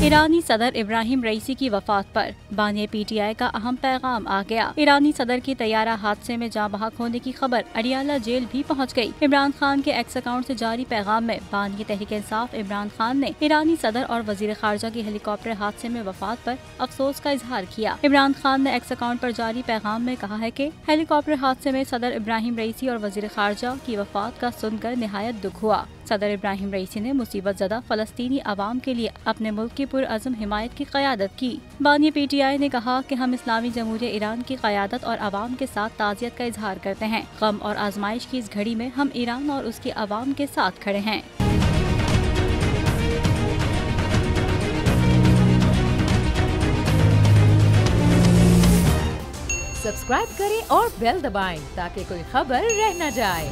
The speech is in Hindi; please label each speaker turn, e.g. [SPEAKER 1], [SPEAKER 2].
[SPEAKER 1] ईरानी सदर इब्राहिम रईसी की वफात पर बानी PTI का अहम पैगाम आ गया। ईरानी सदर की तैयारा हादसे में जाँ बहक होने की खबर अडियाला जेल भी पहुंच गई। इमरान खान के एक्स अकाउंट से जारी पैगाम में बानी तहरीक इंसाफ इमरान खान ने ईरानी सदर और वजीर खारजा की हेलीकॉप्टर हादसे में वफात पर अफसोस का इजहार किया। इमरान खान ने एक्स अकाउंट पर जारी पैगाम में कहा है कि हेलीकॉप्टर हादसे में सदर इब्राहिम रईसी और वजीर खारजा की वफात का सुनकर निहायत दुख हुआ। सदर इब्राहिम रईसी ने मुसीबत ज़दा फलस्तीनी अवाम के लिए अपने मुल्क की पुरअज़्म हिमायत की क़यादत की। बानी PTI ने कहा कि हम इस्लामी जमहूरियत ईरान की क़यादत और अवाम के साथ ताज़ियत का इजहार करते हैं। गम और आजमाइश की इस घड़ी में हम ईरान और उसके अवाम के साथ खड़े हैं।
[SPEAKER 2] सब्सक्राइब करें और बेल दबाएं ताकि कोई खबर रह न जाए।